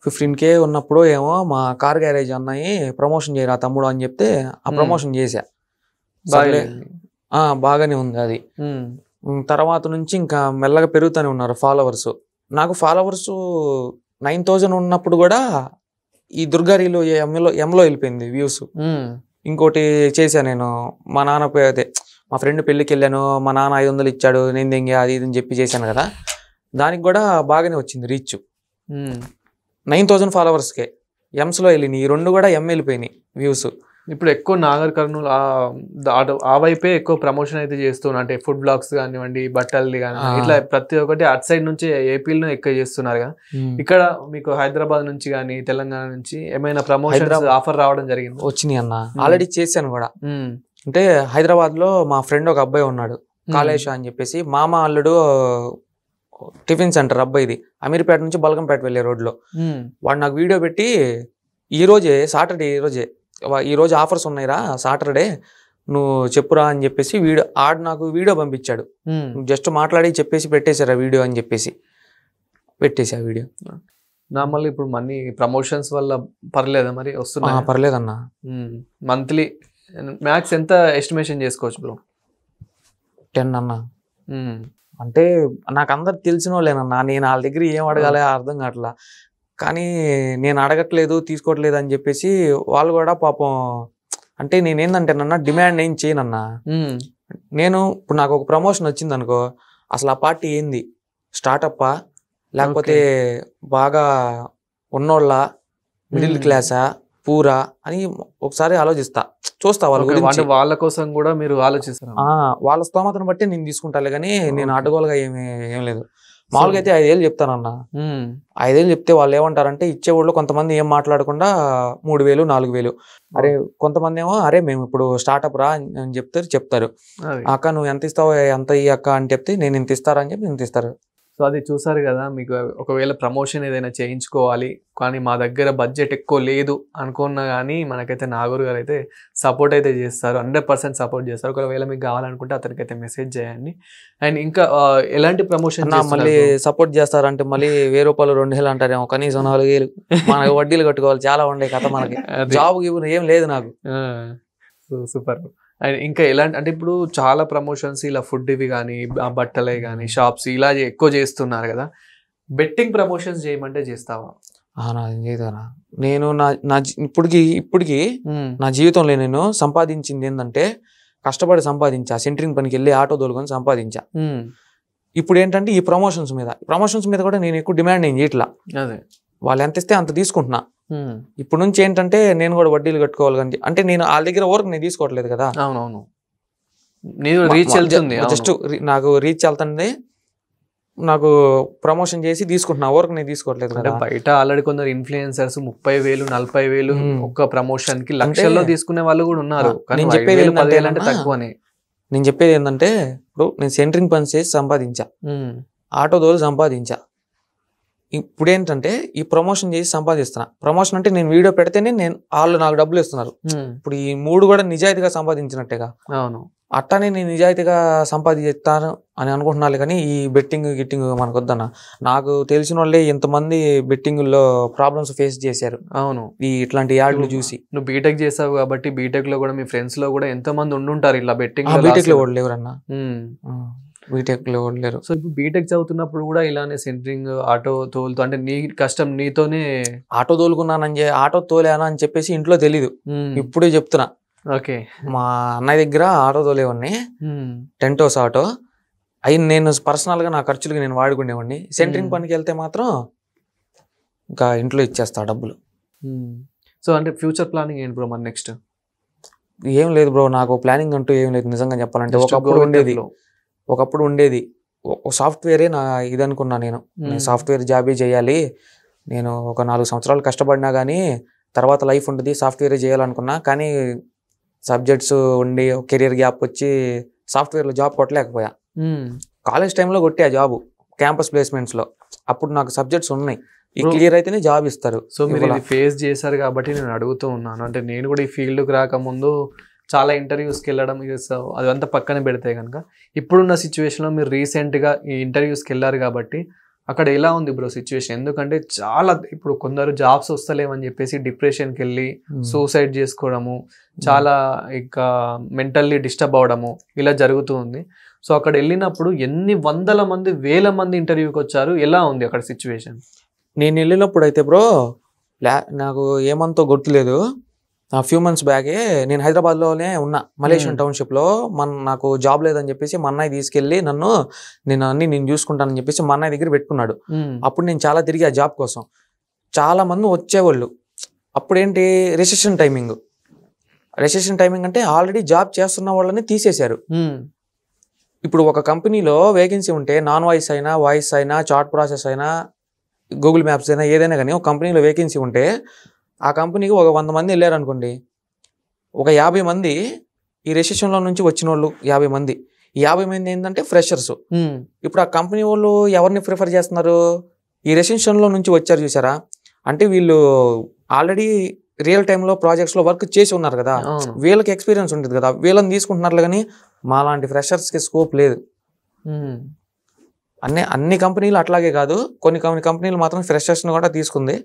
[SPEAKER 2] 15K ఉన్నప్పుడు ఏమో మా కార్ గ్యారేజ్ అన్నయ్యి ప్రమోషన్ చేయరా తమ్ముడు అని చెప్తే ఆ ప్రమోషన్ చేశా. బాగానే ఉంది అది. తర్వాత నుంచి ఇంకా మెల్లగా పెరుగుతూనే ఉన్నారు ఫాలోవర్స్. నాకు ఫాలోవర్స్ 9,000 ఉన్నప్పుడు కూడా ఈ దుర్గా రీల్ ఎంలో వెళ్ళిపోయింది వ్యూస్. ఇంకోటి చేశాను నేను, మా నాన్న అదే మా ఫ్రెండ్ పెళ్ళికి వెళ్ళాను, మా నాన్న 500 ఇచ్చాడు, నేను దెంగా అది ఇది అని చెప్పి చేశాను కదా, దానికి కూడా బాగానే వచ్చింది రీచ్. 9,000 ఫాలోవర్స్కే ఎంస్లో వెళ్ళినాయి, ఈ 2 కూడా వెళ్ళిపోయినాయి వ్యూస్.
[SPEAKER 1] ఇప్పుడు ఎక్కువ నాగర్ కర్నూలు ఆ వైపే ఎక్కువ ప్రమోషన్ అయితే చేస్తున్నారు, అంటే ఫుడ్ బ్లాగ్స్ కానివ్వండి, బట్టలది కానివ్వండి, ఇట్లా ప్రతి ఒక్కటి అటు సైడ్ నుంచి ఏపీలో ఎక్కువ చేస్తున్నారు కదా. ఇక్కడ మీకు హైదరాబాద్ నుంచి కానీ తెలంగాణ నుంచి ఏమైనా ప్రమోషన్ ఆఫర్ రావడం జరిగింది?
[SPEAKER 2] వచ్చినాయి అన్న, ఆల్రెడీ చేశాను కూడా. అంటే హైదరాబాద్ లో మా ఫ్రెండ్ ఒక అబ్బాయి ఉన్నాడు, కాళేశ అని చెప్పేసి, మామ అల్లుడు టిఫిన్ సెంటర్ అబ్బాయిది, అమీర్పేట నుంచి బల్గంపేట వెళ్ళే రోడ్లో. వాడు నాకు వీడియో పెట్టి ఈ రోజే సాటర్డే, ఈ రోజు ఆఫర్స్ ఉన్నాయిరా సాటర్డే, నువ్వు చెప్పురా అని చెప్పేసి నాకు వీడియో పంపించాడు. జస్ట్ మాట్లాడి చెప్పేసి పెట్టేశారు ఆ వీడియో అని చెప్పేసి పెట్టేసి ఆ వీడియో.
[SPEAKER 1] నార్మల్ ఇప్పుడు మనీ ప్రమోషన్స్ వల్ల పర్లేదా మరి వస్తున్నా?
[SPEAKER 2] పర్లేదన్నా.
[SPEAKER 1] మంత్లీ మ్యాక్స్ ఎంత ఎస్టిమేషన్ చేసుకోవచ్చు బ్రో?
[SPEAKER 2] 10 అన్న. అంటే నాకు అందరు తెలిసిన వాళ్ళేనన్నా, నేను వాళ్ళ దగ్గర ఏం అడగాలి అర్థం కావట్లా. కానీ నేను అడగట్లేదు, తీసుకోవట్లేదు అని చెప్పేసి వాళ్ళు కూడా పాపం. అంటే నేనేందంటేనన్నా డిమాండ్ ఏం చేయనన్నా. నేను ఇప్పుడు నాకు ఒక ప్రమోషన్ వచ్చింది అనుకో, అసలు ఆ పార్టీ ఏంది, స్టార్టప్పా లేకపోతే బాగా ఉన్నోళ్ళ, మిడిల్ క్లాసా, పూరా అని ఒకసారి ఆలోచిస్తా, చూస్తా వాళ్ళ గురించి.
[SPEAKER 1] వాళ్ళ కోసం కూడా మీరు ఆలోచిస్తారు?
[SPEAKER 2] వాళ్ళ స్తోమతను బట్టి నేను తీసుకుంటాలే కానీ నేను అడ్డగోలుగా ఏం లేదు. మామూలుగా అయితే 5,000 చెప్తానన్నా. 5,000 చెప్తే వాళ్ళు ఏమంటారంటే, ఇచ్చేవాళ్ళు కొంతమంది ఏం మాట్లాడకుండా 3,000 4,000. అరే కొంతమంది ఏమో అరే మేము ఇప్పుడు స్టార్ట్అప్ రా అని చెప్తారు, అక్క నువ్వు ఎంత ఇస్తావు, ఎంత ఈ అక్క అని చెప్తే నేను ఇంత ఇస్తారా అని చెప్పి ఇంత ఇస్తారు.
[SPEAKER 1] సో అది చూసారు కదా, మీకు ఒకవేళ ప్రమోషన్ ఏదైనా చేయించుకోవాలి కానీ మా దగ్గర బడ్జెట్ ఎక్కువ లేదు అనుకున్నా కానీ మనకైతే నాగూర్ గారు అయితే సపోర్ట్ అయితే చేస్తారు, 100% సపోర్ట్ చేస్తారు. ఒకవేళ మీకు కావాలనుకుంటే అతనికి అయితే మెసేజ్ చేయండి. అండ్ ఇంకా ఎలాంటి ప్రమోషన్
[SPEAKER 2] మళ్ళీ సపోర్ట్ చేస్తారంటే మళ్ళీ 1,000 రూపాయలు 2,000 అంటారేమో, కనీసం 4,000 మనకి వడ్డీలు కట్టుకోవాలి, చాలా ఉండే కథ మనకి. జాబ్ ఏం లేదు నాకు.
[SPEAKER 1] సూపర్. అండ్ ఇంకా ఎలాంటి అంటే ఇప్పుడు చాలా ప్రమోషన్స్ ఇలా ఫుడ్ ఇవి కానీ బట్టలే కానీ షాప్స్ ఇలా ఎక్కువ చేస్తున్నారు కదా, బెట్టింగ్ ప్రమోషన్స్ చేయమంటే చేస్తావా?
[SPEAKER 2] నేను ఇప్పటికి నా జీవితంలో నేను సంపాదించింది ఏంటంటే, కష్టపడి సంపాదించా, సెంటరింగ్ పనికి వెళ్ళి ఆటో తోలుకొని సంపాదించా. ఇప్పుడు ఏంటంటే ఈ ప్రమోషన్స్ మీద కూడా నేను ఎక్కువ డిమాండ్ ఏం చేయట్లా.
[SPEAKER 1] అదే
[SPEAKER 2] వాళ్ళు ఎంత ఇస్తే అంత తీసుకుంటున్నా. ఇప్పుడు నుంచి ఏంటంటే నేను కూడా వడ్డీలు కట్టుకోవాలి కానీ, అంటే నేను వాళ్ళ దగ్గర వరకు నేను తీసుకోవట్లేదు కదా.
[SPEAKER 1] అవునవును, జస్ట్
[SPEAKER 2] నాకు రీచ్ వెళ్తుంది, నాకు ప్రమోషన్ చేసి తీసుకుంటున్నా, వరకు నేను తీసుకోవట్లేదు కదా.
[SPEAKER 1] బయట ఆల్రెడీ కొందరు ఇన్ఫ్లుయెన్సర్స్ 30,000 40,000 ఒక్క ప్రమోషన్ కి లక్షల్లో తీసుకునే వాళ్ళు కూడా ఉన్నారు.
[SPEAKER 2] నేను చెప్పేది
[SPEAKER 1] అంటే తక్కువనే.
[SPEAKER 2] నేను చెప్పేది ఏంటంటే, ఇప్పుడు నేను సెంటరింగ్ పని చేసి సంపాదించా, ఆటో దోలు సంపాదించా. ఇప్పుడు ఏంటంటే ఈ ప్రమోషన్ చేసి సంపాదిస్తున్నా. ప్రమోషన్ అంటే నేను వీడియో పెడితేనే వాళ్ళు నాకు డబ్బులు ఇస్తున్నారు. ఇప్పుడు ఈ 3 కూడా నిజాయితీగా సంపాదించినట్టేగా.
[SPEAKER 1] అవును,
[SPEAKER 2] అట్టానే నేను నిజాయితీగా సంపాదిస్తాను అని అనుకుంటున్నాను. కానీ ఈ బెట్టింగ్ మనకు వద్దన్న. నాకు తెలిసిన వాళ్ళే ఎంతమంది బెట్టింగ్లో ప్రాబ్లమ్స్ ఫేస్ చేశారు.
[SPEAKER 1] అవును,
[SPEAKER 2] ఇట్లాంటి యాడ్లు చూసి.
[SPEAKER 1] నువ్వు బీటెక్ చేసావు కాబట్టి బీటెక్ లో కూడా మీ ఫ్రెండ్స్ లో కూడా ఎంతో మంది ఉండుంటారు ఇలా బెట్టింగ్.
[SPEAKER 2] బీటెక్ లో కూడా లేవరన్నా, బీటెక్ లో కూడా లేరు.
[SPEAKER 1] సో ఇప్పుడు బీటెక్ చదువుతున్నప్పుడు కూడా ఇలానే సెంటరింగ్ ఆటో తోలుతూ, అంటే నీ కష్టం నీతోనే
[SPEAKER 2] ఆటో తోలుకున్నానని ఆటో తోలేనా అని చెప్పేసి ఇంట్లో తెలీదు, ఇప్పుడే చెప్తున్నా.
[SPEAKER 1] ఓకే,
[SPEAKER 2] మా అన్నయ్య దగ్గర ఆటో తోలేవాడిని, టెంటోస్ ఆటో. అవి నేను పర్సనల్ గా నా ఖర్చులకి నేను వాడుకునేవాడిని. సెంటరింగ్ పనికి వెళ్తే మాత్రం ఇంకా ఇంట్లో ఇచ్చేస్తా డబ్బులు.
[SPEAKER 1] సో అంటే ఫ్యూచర్ ప్లానింగ్ ఏంటి బ్రో మరి నెక్స్ట్?
[SPEAKER 2] ఏం లేదు బ్రో, నాకు ప్లానింగ్ అంటూ ఏం లేదు నిజంగా చెప్పాలంటే. ఒకప్పుడు ఉండేది సాఫ్ట్వేరే నా ఇది అనుకున్నా. నేను సాఫ్ట్వేర్ జాబే చేయాలి, నేను ఒక 4 సంవత్సరాలు కష్టపడినా కానీ తర్వాత లైఫ్ ఉంటుంది, సాఫ్ట్వేరే చేయాలనుకున్నా. కానీ సబ్జెక్ట్స్ ఉండి కెరియర్ గ్యాప్ వచ్చి సాఫ్ట్వేర్లో జాబ్ కొట్టలేకపోయా. కాలేజ్ టైంలో కొట్టే ఆ జాబ్ క్యాంపస్ ప్లేస్మెంట్స్లో. అప్పుడు నాకు సబ్జెక్ట్స్ ఉన్నాయి, ఈ క్లియర్ అయితేనే జాబ్ ఇస్తారు.
[SPEAKER 1] సో మీరు ఇది ఫేస్ చేశారు కాబట్టి నేను అడుగుతూ ఉన్నాను. అంటే నేను కూడా ఈ ఫీల్డ్కి రాకముందు చాలా ఇంటర్వ్యూస్కి వెళ్ళడం, అదంతా పక్కన పెడితే కనుక ఇప్పుడున్న సిచ్యువేషన్లో మీరు రీసెంట్గా ఈ ఇంటర్వ్యూస్కి వెళ్ళారు కాబట్టి అక్కడ ఎలా ఉంది బ్రో సిచ్యువేషన్? ఎందుకంటే చాలా ఇప్పుడు కొందరు జాబ్స్ వస్తలేమని చెప్పేసి డిప్రెషన్కి వెళ్ళి సూసైడ్ చేసుకోవడము, చాలా ఇంకా మెంటల్లీ డిస్టర్బ్ అవడము ఇలా జరుగుతూ ఉంది. సో అక్కడ వెళ్ళినప్పుడు ఎన్ని వందల మంది వేల మంది ఇంటర్వ్యూకి వచ్చారు, ఎలా ఉంది అక్కడ సిచ్యువేషన్?
[SPEAKER 2] నేను వెళ్ళినప్పుడు అయితే బ్రో నాకు ఏమంతో గుర్తులేదు. ఫ్యూ మంత్స్ బ్యాకే నేను హైదరాబాద్లోనే ఉన్నా, మలేషియన్ టౌన్షిప్లో. నాకు జాబ్ లేదని చెప్పేసి మా అన్నయ్య తీసుకెళ్ళి నేను చూసుకుంటానని చెప్పేసి మా అన్నయ్య దగ్గర పెట్టుకున్నాడు. అప్పుడు నేను చాలా తిరిగి ఆ జాబ్ కోసం. చాలా మంది వచ్చేవాళ్ళు. అప్పుడేంటి రెసెషన్ టైమింగ్ అంటే ఆల్రెడీ జాబ్ చేస్తున్న వాళ్ళని తీసేశారు. ఇప్పుడు ఒక కంపెనీలో వేకెన్సీ ఉంటే నాన్ వాయిస్ అయినా, వాయిస్ అయినా, చాట్ ప్రాసెస్ అయినా, గూగుల్ మ్యాప్స్ అయినా, ఏదైనా కానీ ఒక కంపెనీలో వేకెన్సీ ఉంటే ఆ కంపెనీకి ఒక 100 మంది వెళ్ళారు అనుకోండి, ఒక 50 మంది ఈ రెసెషన్లో నుంచి వచ్చిన వాళ్ళు 50 మంది. ఈ 50 మంది ఏంటంటే ఫ్రెషర్స్. ఇప్పుడు ఆ కంపెనీ వాళ్ళు ఎవరిని ప్రిఫర్ చేస్తున్నారు? ఈ రెసెషన్లో నుంచి వచ్చారు చూసారా, అంటే వీళ్ళు ఆల్రెడీ రియల్ టైంలో ప్రాజెక్ట్స్లో వర్క్ చేసి ఉన్నారు కదా, వీళ్ళకి ఎక్స్పీరియన్స్ ఉంటుంది కదా, వీళ్ళని తీసుకుంటున్నారు. కానీ మాలాంటి ఫ్రెషర్స్కి స్కోప్ లేదు. అన్ని కంపెనీలు అట్లాగే కాదు, కొన్ని కంపెనీలు మాత్రం ఫ్రెషర్స్ని కూడా తీసుకుంది.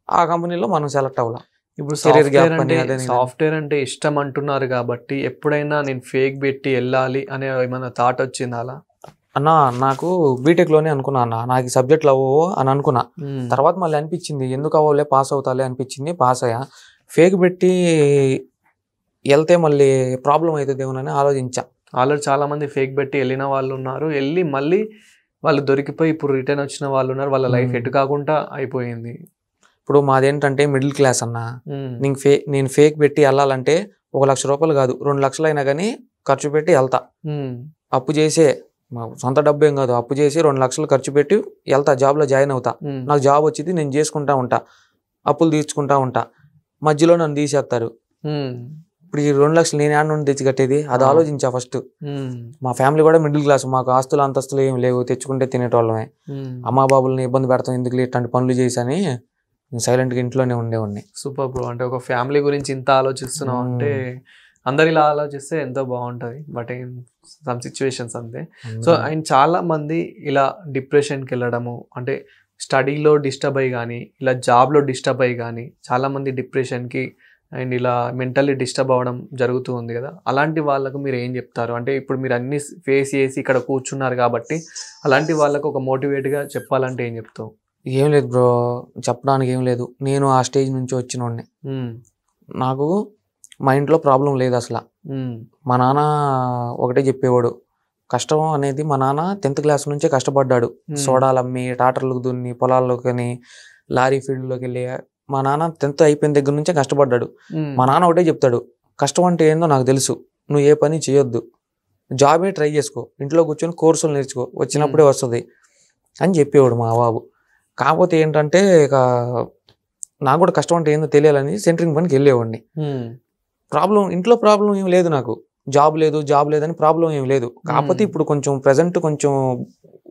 [SPEAKER 2] ఆ కంపెనీలో మనం సెలెక్ట్ అవ్వాలి.
[SPEAKER 1] ఇప్పుడు సాఫ్ట్వేర్ అంటే ఇష్టం అంటున్నారు కాబట్టి ఎప్పుడైనా నేను ఫేక్ పెట్టి వెళ్ళాలి అనే ఏమైనా థాట్ వచ్చిందా అలా?
[SPEAKER 2] అన్నా నాకు బీటెక్లోనే అనుకున్నా అన్న, నాకు ఈ సబ్జెక్టులు అవ్వవు అని అనుకున్నా. తర్వాత మళ్ళీ అనిపించింది ఎందుకు అవ్వలే, పాస్ అవుతాలే అనిపించింది. పాస్ అయ్యా. ఫేక్ పెట్టి వెళ్తే మళ్ళీ ప్రాబ్లం అవుతుందేమోనని ఆలోచించా.
[SPEAKER 1] ఆల్రెడీ చాలా మంది ఫేక్ పెట్టి వెళ్ళిన వాళ్ళు ఉన్నారు, వెళ్ళి మళ్ళీ వాళ్ళు దొరికిపోయి ఇప్పుడు రిటర్న్ వచ్చిన వాళ్ళు ఉన్నారు. వాళ్ళ లైఫ్ ఎటు కాకుండా అయిపోయింది.
[SPEAKER 2] ఇప్పుడు మాదేంటంటే మిడిల్ క్లాస్ అన్న. నేను ఫేక్ పెట్టి వెళ్ళాలంటే 1 లక్ష రూపాయలు కాదు, 2 లక్షలు అయినా కానీ ఖర్చు పెట్టి వెళ్తా. అప్పు చేసే, సొంత డబ్బు ఏం కాదు, అప్పు చేసి 2 లక్షలు ఖర్చు పెట్టి వెళ్తా, జాబ్లో జాయిన్ అవుతా. నాకు జాబ్ వచ్చింది, నేను చేసుకుంటా ఉంటా, అప్పులు తీర్చుకుంటా ఉంటా. మధ్యలో నన్ను తీసేస్తారు. ఇప్పుడు ఈ 2 లక్షలు నేను యాడ్ నుండి తెచ్చి కట్టేది? అది ఆలోచించా ఫస్ట్. మా ఫ్యామిలీ కూడా మిడిల్ క్లాస్, మాకు ఆస్తులు అంతస్తులు ఏమి లేవు, తెచ్చుకుంటే తినేటోళ్ళమే. అమ్మా బాబుల్ని ఇబ్బంది పెడతాం ఎందుకు ఇట్లాంటి పనులు చేశాని సైలెంట్గా ఇంట్లోనే ఉండేవాడిని.
[SPEAKER 1] Super bro. అంటే ఒక ఫ్యామిలీ గురించి ఇంత ఆలోచిస్తున్నాం అంటే అందరు ఇలా ఆలోచిస్తే ఎంతో బాగుంటుంది. బట్ సమ్ సిచ్యువేషన్స్ అంతే. సో అండ్ చాలా మంది ఇలా డిప్రెషన్కి వెళ్ళడము, అంటే స్టడీలో డిస్టర్బ్ అయ్యి కానీ, ఇలా జాబ్లో డిస్టర్బ్ అయ్యి కానీ, చాలామంది డిప్రెషన్కి అండ్ ఇలా మెంటల్లీ డిస్టర్బ్ అవ్వడం జరుగుతూ ఉంది కదా. అలాంటి వాళ్ళకు మీరు ఏం చెప్తారు? అంటే ఇప్పుడు మీరు అన్ని ఫేస్ చేసి ఇక్కడ కూర్చున్నారు కాబట్టి అలాంటి వాళ్ళకు ఒక మోటివేట్గా చెప్పాలంటే ఏం చెప్తావు?
[SPEAKER 2] ఏం లేదు బ్రో, చెప్పడానికి ఏం లేదు. నేను ఆ స్టేజ్ నుంచి వచ్చినోడిని. నాకు మా ఇంట్లో ప్రాబ్లం లేదు అసలు. మా నాన్న ఒకటే చెప్పేవాడు, కష్టం అనేది మా నాన్న 10th క్లాస్ నుంచే కష్టపడ్డాడు. సోడాలు అమ్మి, టాటర్లకు దున్ని, పొలాల్లోకి, లారీ ఫీల్డ్లోకి వెళ్ళి మా నాన్న 10th అయిపోయిన దగ్గర నుంచే కష్టపడ్డాడు. మా నాన్న ఒకటే చెప్తాడు, కష్టం అంటే ఏందో నాకు తెలుసు, నువ్వు ఏ పని చేయొద్దు, జాబే ట్రై చేసుకో, ఇంట్లో కూర్చొని కోర్సులు నేర్చుకో, వచ్చినప్పుడే వస్తుంది అని చెప్పేవాడు మా బాబు. కాకపోతే ఏంటంటే ఇక నాకు కూడా కష్టం అంటే ఏందో తెలియాలని సెంటరింగ్ పనికి వెళ్ళేవాడిని. ఇంట్లో ప్రాబ్లం ఏం లేదు, నాకు జాబ్ లేదని ప్రాబ్లం ఏం లేదు. కాకపోతే ఇప్పుడు కొంచెం ప్రెసెంట్ కొంచెం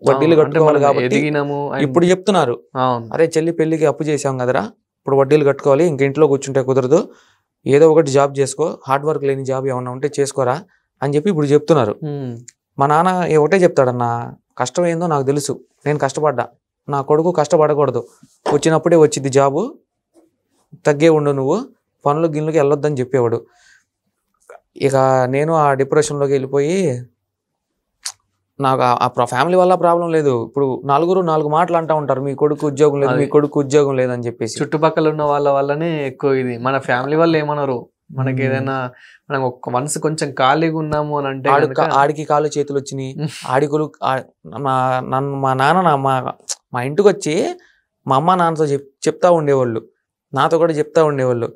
[SPEAKER 2] వడ్డీలు కట్టుకోవాలి కాబట్టి ఇప్పుడు చెప్తున్నారు, అరే చెల్లి పెళ్లికి అప్పు చేసాం కదరా, ఇప్పుడు వడ్డీలు కట్టుకోవాలి, ఇంక ఇంట్లో కూర్చుంటే కుదరదు, ఏదో ఒకటి జాబ్ చేసుకో, హార్డ్ వర్క్ లేని జాబ్ ఏమన్నా ఉంటే చేసుకోరా అని చెప్పి ఇప్పుడు చెప్తున్నారు. మా నాన్న ఒకటే చెప్తాడన్న, కష్టం ఏందో నాకు తెలుసు, నేను కష్టపడ్డా, నా కొడుకు కష్టపడకూడదు, వచ్చినప్పుడే వచ్చింది జాబు, తగ్గే ఉండు, నువ్వు పనులు గిన్నులకి వెళ్ళొద్దని చెప్పేవాడు. ఇక నేను ఆ డిప్రెషన్లోకి వెళ్ళిపోయి, నాకు ఆ ఫ్యామిలీ వల్ల ప్రాబ్లం లేదు. ఇప్పుడు 4 మాటలు అంటూ ఉంటారు, మీ కొడుకు ఉద్యోగం లేదు, మీ కొడుకు ఉద్యోగం లేదని చెప్పేసి.
[SPEAKER 1] చుట్టుపక్కల ఉన్న వాళ్ళ వల్లనే ఎక్కువ ఇది. మన ఫ్యామిలీ వాళ్ళు ఏమన్నారు, మనకి ఏదైనా మనం ఒక మనసు కొంచెం ఖాళీగా ఉన్నాము అని అంటే
[SPEAKER 2] ఆడికి కాళ్ళు చేతులు వచ్చినాయి, ఆడికులు మా నాన్న మా ఇంటికి వచ్చి మా అమ్మ నాన్నతో చెప్తా ఉండేవాళ్ళు, నాతో కూడా చెప్తా ఉండేవాళ్ళు,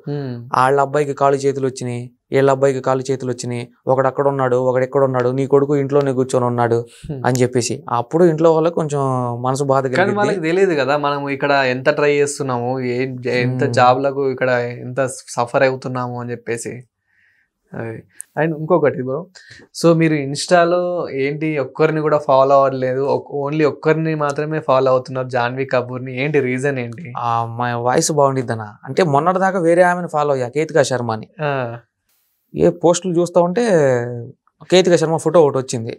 [SPEAKER 2] వాళ్ళ అబ్బాయికి కాళ్ళు చేతులు వచ్చినాయి, వీళ్ళ అబ్బాయికి కాళ్ళు చేతులు వచ్చినాయి, ఒకడు అక్కడ ఉన్నాడు, ఒకడు ఎక్కడ ఉన్నాడు, నీ కొడుకు ఇంట్లోనే కూర్చొని ఉన్నాడు అని చెప్పేసి. అప్పుడు ఇంట్లో వాళ్ళకి కొంచెం మనసు బాధ కలిగింది.
[SPEAKER 1] వాళ్ళకి తెలియదు కదా మనం ఇక్కడ ఎంత ట్రై చేస్తున్నాము, ఎంత జాబ్లకు ఇక్కడ ఎంత సఫర్ అవుతున్నాము అని చెప్పేసి. అండ్ ఇంకొకటి బ్రో, సో మీరు ఇన్స్టాలో ఏంటి ఒక్కరిని కూడా ఫాలో అవ్వట్లేదు, ఓన్లీ ఒక్కరిని మాత్రమే ఫాలో అవుతున్నారు, జాన్వీ కపూర్ని, ఏంటి రీజన్ ఏంటి?
[SPEAKER 2] మా వాయిస్ బాగుండిద్దనా అంటే మొన్నటి దాకా వేరే ఆమెను ఫాలో అయ్యా, కేతికా శర్మ అని. ఏ పోస్టులు చూస్తా ఉంటే కేతికా శర్మ ఫోటో ఒకటి వచ్చింది,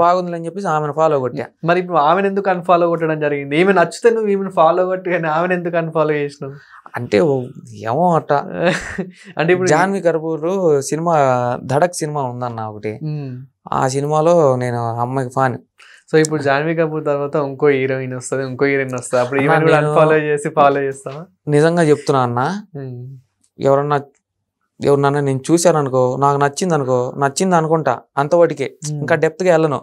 [SPEAKER 2] బాగుంది అని చెప్పేసి ఆమెను ఫాలో కొట్టా.
[SPEAKER 1] మరి ఇప్పుడు ఆమెను ఎందుకు అన్ఫాలో కొట్టడం జరిగింది? ఈమె నచ్చితే నువ్వు ఈమెను ఫాలో కొట్టి కానీ ఆమెను ఎందుకు అన్ఫాలో చేసినావు?
[SPEAKER 2] అంటే ఏమో అట్ట. అంటే ఇప్పుడు జాన్వీ కపూర్ సినిమా ధడక్ సినిమా ఉందన్న ఒకటి, ఆ సినిమాలో నేను ఆ అమ్మాయికి ఫ్యాన్.
[SPEAKER 1] సో ఇప్పుడు జాన్వీ కపూర్ తర్వాత ఇంకో హీరోయిన్ వస్తుంది, ఇంకో హీరోయిన్ వస్తుంది, అప్పుడు ఈమెను కూడా
[SPEAKER 2] నేను-
[SPEAKER 1] అన్ఫాలో చేసి ఫాలో చేస్తావా?
[SPEAKER 2] నిజంగా చెప్తున్నా అన్న, ఎవరన్నా నేను చూశాను అనుకో, నాకు నచ్చింది అనుకుంటా అంతవరకే, ఇంకా డెప్త్గా వెళ్ళను.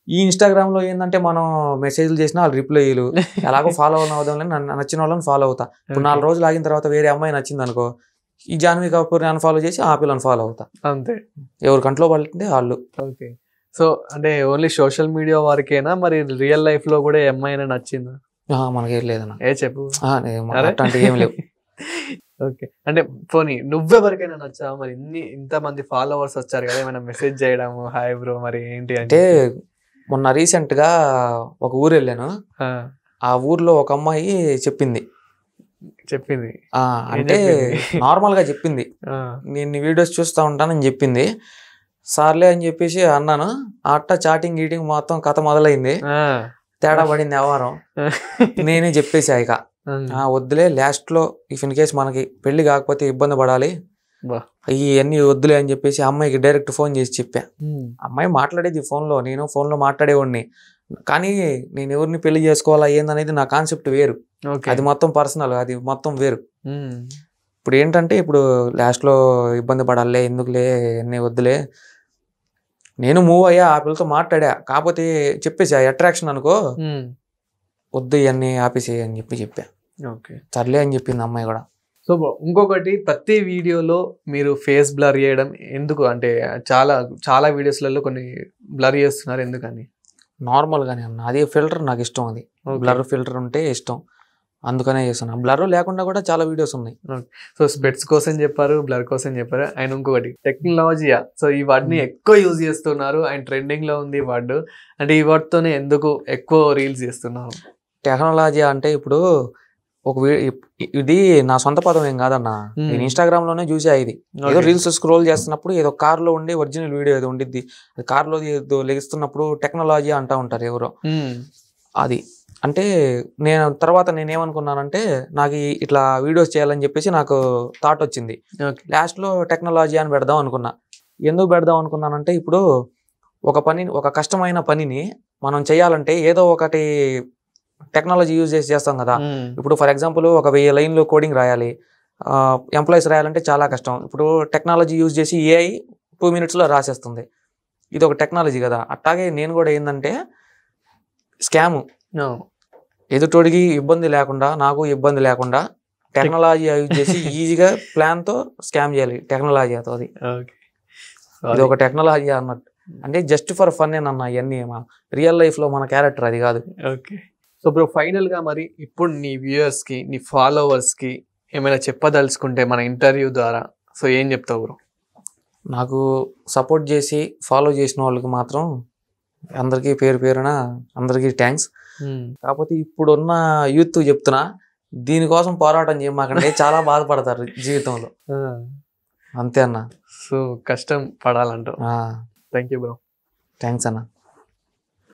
[SPEAKER 2] ఈ ఇన్స్టాగ్రామ్ లో ఏంటంటే మనం మెసేజ్లు చేసినా వాళ్ళు రిప్లై ఇయ్యలు, ఎలాగో ఫాలో అవుదాం నచ్చిన వాళ్ళని ఫాలో అవుతా. ఇప్పుడు 4 రోజులు ఆగిన తర్వాత వేరే అమ్మాయి నచ్చింది అనుకో, ఈ జాన్వీ కపూర్ని అన్ఫాలో చేసి ఆ పిల్లని ఫాలో అవుతా.
[SPEAKER 1] అంతే,
[SPEAKER 2] ఎవరు కంట్లో పడుతుంటే వాళ్ళు.
[SPEAKER 1] ఓకే. సో అంటే ఓన్లీ సోషల్ మీడియా వరకేనా, మరి రియల్ లైఫ్ లో కూడా అమ్మాయి నచ్చిందా?
[SPEAKER 2] మనకేం లేదన్న,
[SPEAKER 1] చెప్పు.
[SPEAKER 2] అట్లాంటివి ఏం లేవు.
[SPEAKER 1] ఓకే, అంటే పోనీ నువ్వెవరికైనా నచ్చావా? మరి ఇంతమంది ఫాలోవర్స్ వచ్చారు కదా, ఏమైనా మెసేజ్ చేయడము, హాయ్ బ్రో మరి ఏంటి
[SPEAKER 2] అంటే మొన్న రీసెంట్ గా ఒక ఊరు వెళ్ళాను. ఆ ఊర్లో ఒక అమ్మాయి చెప్పింది. అంటే నార్మల్ గా చెప్పింది, నేను వీడియోస్ చూస్తూ ఉంటానని చెప్పింది. సార్లే అని చెప్పేసి అన్నాను. అట్ట చాటింగ్ గీటింగ్ మొత్తం కథ మొదలైంది. తేడా పడింది వ్యవహారం. నేనే చెప్పేసా ఇక వద్దులే, లాస్ట్ లో ఇఫ్ ఇన్ కేస్ మనకి పెళ్లి కాకపోతే ఇబ్బంది పడాలి, ఇవన్నీ వద్దులే అని చెప్పేసి అమ్మాయికి డైరెక్ట్ ఫోన్ చేసి చెప్పా. అమ్మాయి మాట్లాడేది ఫోన్లో, నేను ఫోన్లో మాట్లాడేవాడిని. కానీ నేను ఎవరిని పెళ్లి చేసుకోవాలా ఏందనేది నా కాన్సెప్ట్ వేరు, అది మొత్తం పర్సనల్, అది మొత్తం వేరు. ఇప్పుడు ఏంటంటే ఇప్పుడు లాస్ట్లో ఇబ్బంది పడాలే, ఎందుకులే అన్నీ వద్దులే, నేను మూవ్ అయ్యా, ఆ పిల్లతో మాట్లాడా. కాకపోతే చెప్పేసి అట్రాక్షన్ అనుకో, వద్దు ఇవన్నీ ఆపేసి అని చెప్పా. సర్లే అని చెప్పింది అమ్మాయి కూడా.
[SPEAKER 1] సో ఇంకొకటి, ప్రతి వీడియోలో మీరు ఫేస్ బ్లర్ చేయడం ఎందుకు? అంటే చాలా వీడియోస్లలో కొన్ని బ్లర్ చేస్తున్నారు, ఎందుకని?
[SPEAKER 2] నార్మల్గానే అన్న, అది ఫిల్టర్ నాకు ఇష్టం, అది బ్లర్ ఫిల్టర్ ఉంటే ఇష్టం, అందుకనే చేస్తున్నా. బ్లర్ లేకుండా కూడా చాలా వీడియోస్ ఉన్నాయి.
[SPEAKER 1] సో స్పెట్స్ కోసం చెప్పారు, బ్లర్ కోసం చెప్పారు. అండ్ ఇంకొకటి టెక్నాలజీయా, సో ఈ వర్డ్ని ఎక్కువ యూజ్ చేస్తున్నారు, అండ్ ట్రెండింగ్ లో ఉంది ఈ వర్డ్. అంటే ఈ వర్డ్ తోనే ఎందుకు ఎక్కువ రీల్స్ చేస్తున్నారు?
[SPEAKER 2] టెక్నాలజీ అంటే ఇప్పుడు ఇది నా సొంత పదం ఏం కాదన్న, నేను ఇన్స్టాగ్రామ్ లోనే చూసా. ఇది ఏదో రీల్స్ స్క్రోల్ చేస్తున్నప్పుడు ఏదో కార్ లో ఉండి ఒరిజినల్ వీడియో ఏదో ఉండిద్ది, కార్ లో ఏదో లెగిస్తున్నప్పుడు టెక్నాలజీ అంటా ఉంటారు ఎవరో. అది అంటే తర్వాత నేనేమనుకున్నానంటే, నాకు ఇట్లా వీడియోస్ చేయాలని చెప్పేసి నాకు థాట్ వచ్చింది. లాస్ట్ లో టెక్నాలజీ అని పెడదాం అనుకున్నా. ఎందుకు పెడదాం అనుకున్నానంటే, ఇప్పుడు ఒక కష్టమైన పనిని మనం చేయాలంటే ఏదో ఒకటి టెక్నాలజీ యూజ్ చేసి చేస్తాం కదా. ఇప్పుడు ఫర్ ఎగ్జాంపుల్ 1000 లైన్లో కోడింగ్ రాయాలి, ఎంప్లాయీస్ రాయాలంటే చాలా కష్టం. ఇప్పుడు టెక్నాలజీ యూజ్ చేసి AI 2 minutesలో రాసేస్తుంది, ఇది ఒక టెక్నాలజీ కదా. అట్లాగే నేను కూడా ఏంటంటే, స్కాము ఎదుటోడికి ఇబ్బంది లేకుండా, నాకు ఇబ్బంది లేకుండా టెక్నాలజీ యూజ్ చేసి ఈజీగా ప్లాన్తో స్కామ్ చేయాలి టెక్నాలజీతో. ఇది ఒక టెక్నాలజీ అన్నట్టు. అంటే జస్ట్ ఫర్ ఫన్ ఏనన్నా, ఇవన్నీ రియల్ లైఫ్లో మన క్యారెక్టర్ అది కాదు.
[SPEAKER 1] ఓకే. సో బ్రో, ఫైనల్గా మరి ఇప్పుడు నీ వ్యూయర్స్కి, నీ ఫాలోవర్స్కి ఏమైనా చెప్పదలుచుకుంటే మన ఇంటర్వ్యూ ద్వారా, సో ఏం చెప్తావు బ్రో?
[SPEAKER 2] నాకు సపోర్ట్ చేసి ఫాలో చేసిన వాళ్ళకి మాత్రం అందరికీ పేరున అందరికీ థ్యాంక్స్. కాకపోతే ఇప్పుడున్న యూత్ చెప్తున్నా, దీనికోసం పోరాటం చేయమాకండి, చాలా బాధపడతారు జీవితంలో, అంతే అన్న.
[SPEAKER 1] సో కష్టం పడాలంటావు. Thank you bro.
[SPEAKER 2] థ్యాంక్స్ అన్న.